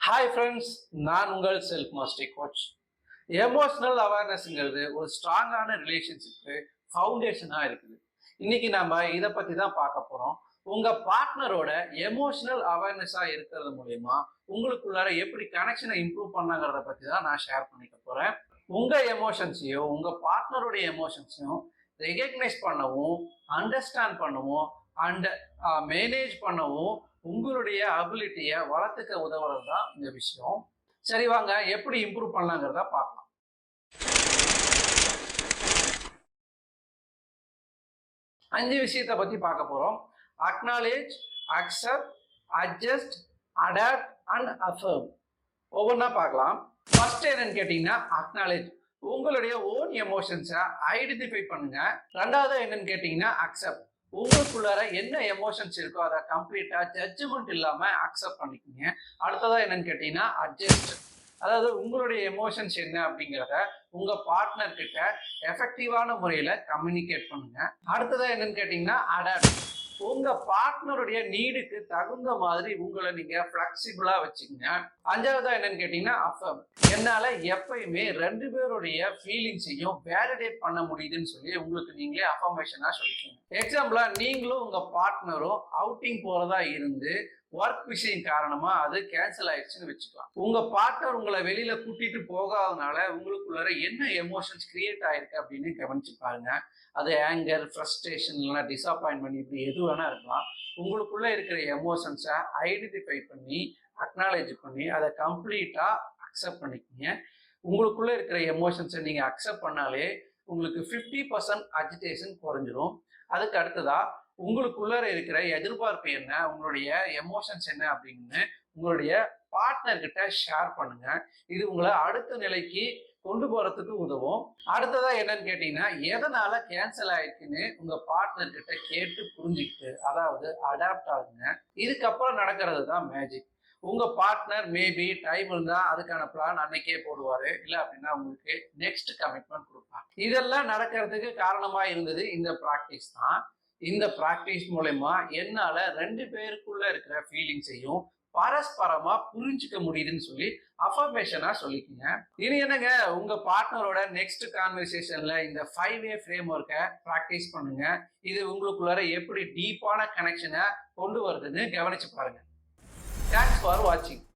Hi friends, நான் உங்கள் self mastery coach. Emotional அவேர்னஸ்ங்கிறது ஒரு ஸ்ட்ராங்கான ரிலேஷன்ஷிப்க்கு ஃபவுண்டேஷனாக இருக்குது. இன்னைக்கு நம்ம இதை பற்றி தான் பார்க்க போகிறோம். உங்கள் பார்ட்னரோட எமோஷனல் அவேர்னஸாக இருக்கிறது மூலயமா உங்களுக்குள்ளார எப்படி கனெக்ஷனை இம்ப்ரூவ் பண்ணாங்கிறத பற்றி தான் நான் ஷேர் பண்ணிக்க போகிறேன். உங்கள் எமோஷன்ஸையும் உங்கள் பார்ட்னருடைய எமோஷன்ஸையும் ரெகக்னைஸ் பண்ணவும், அண்டர்ஸ்டாண்ட் பண்ணவும் அண்ட் மேனேஜ் பண்ணவும் உங்களுடைய அபிலிட்டியை வளர்த்துக்க உதவுறது தான் இந்த விஷயம். சரி, வாங்க எப்படி இம்ப்ரூவ் பண்ணலாங்கிறத பார்க்கலாம். 5 விஷயத்தை பத்தி பார்க்க போறோம். Acknowledge, accept, adjust, adapt and affirm. ஒவ்வொன்றா பார்க்கலாம். ஃபர்ஸ்ட் என்னன்னு கேட்டீங்கன்னா அக்னாலேஜ். உங்களுடைய ஓன் எமோஷன்ஸை ஐடென்டிஃபை பண்ணுங்க. ரெண்டாவது என்னன்னு கேட்டீங்கன்னா அக்செப்ட். உங்களுக்குள்ளார என்ன எமோஷன்ஸ் இருக்கோ அதை கம்ப்ளீட்டா ஜட்ஜ்மெண்ட் இல்லாம அக்செப்ட் பண்ணிக்கோங்க. அடுத்ததா என்னன்னு கேட்டீங்கன்னா அட்ஜஸ்ட். அதாவது உங்களுடைய எமோஷன்ஸ் என்ன அப்படிங்கிறத உங்க பார்ட்னர் கிட்ட எஃபெக்டிவான முறையில கம்யூனிகேட் பண்ணுங்க. அடுத்ததா என்னன்னு கேட்டீங்கன்னா அடாப்ட். உங்க பார்ட்னருடைய நீடுக்கு தகுந்த மாதிரி உங்களை நீங்க பிளெக்சிபிளா வச்சுக்கோங்க. அஞ்சாவதா என்னன்னு கேட்டீங்கன்னா அஃபர்ம். என்னால எப்பயுமே 2 பேருடைய ஃபீலிங்ஸையும் வேலிடேட் பண்ண முடியுதுன்னு சொல்லி உங்களுக்கு நீங்களே அஃபர்மேஷனா சொல்லிக்கோங்க. எக்ஸாம்பிளா நீங்களும் உங்க பார்ட்னரும் அவுட்டிங் போறதா இருந்து ஒர்க் விஷயம் காரணமா அது கேன்சல் ஆயிடுச்சுன்னு வச்சுக்கலாம். உங்க பார்ட்னர் உங்களை வெளியில கூட்டிட்டு போகாதனால உங்களுக்குள்ளார என்ன எமோஷன்ஸ் கிரியேட் ஆயிருக்கு அப்படின்னு கவனிச்சு பாருங்க. அது ஆங்கர், ஃப்ரஸ்ட்ரேஷன், இல்லைன்னா டிசப்பாயின்மெண்ட், இப்படி எது வேணா இருக்கலாம். உங்களுக்குள்ள இருக்கிற எமோஷன்ஸை ஐடென்டிஃபை பண்ணி அக்னாலேஜ் பண்ணி அதை கம்ப்ளீட்டா அக்செப்ட் பண்ணிக்கிங்க. உங்களுக்குள்ள இருக்கிற எமோஷன்ஸை நீங்க அக்செப்ட் பண்ணாலே உங்களுக்கு 50% அஜிடேஷன் குறைஞ்சிரும். அதுக்கு அடுத்ததா உங்களுக்குள்ள இருக்கிற எதிர்பார்ப்பு என்ன, உங்களுடைய எமோஷன்ஸ் என்ன அப்படின்னு உங்களுடைய பார்ட்னர் கிட்ட ஷேர் பண்ணுங்க. இது உங்களை அடுத்த நிலைக்கு கொண்டு போறதுக்கு உதவும். அடுத்ததா என்னன்னு கேட்டீங்கன்னா எதனால கேன்சல் ஆயிடுச்சுன்னு உங்க பார்ட்னர் கிட்ட கேட்டு புரிஞ்சுக்கிட்டு அதாவது அடாப்ட் ஆகுங்க. இதுக்கப்புறம் நடக்கிறது தான் மேஜிக். உங்க பார்ட்னர் மேபி டைம் இருந்தா அதுக்கான பிளான் அன்னைக்கே போடுவாரு, இல்ல அப்படின்னா உங்களுக்கு நெக்ஸ்ட் கமிட்மெண்ட் கொடுப்பாங்க. இதெல்லாம் நடக்கிறதுக்கு காரணமா இருந்தது இந்த பிராக்டிஸ் தான். இந்த பிராக்டிஸ் மூலமா என்னால 2 பேருக்குள்ள இருக்கிற ஃபீலிங்ஸையும் பரஸ்பரமா புரிஞ்சுக்க முடியுதுன்னு சொல்லி அஃபர்மேஷனா சொல்லிக்கோங்க. இனி என்னங்க, உங்க பார்ட்னரோட நெக்ஸ்ட் கான்வர்சேஷன்ல இந்த 5A ஃப்ரேம் ஒர்க்கை ப்ராக்டிஸ் பண்ணுங்க. இது உங்களுக்குள்ளார எப்படி டீப்பான கனெக்ஷனை கொண்டு வருதுன்னு கவனிச்சு பாருங்க. தேங்க்ஸ் ஃபார் வாட்சிங்.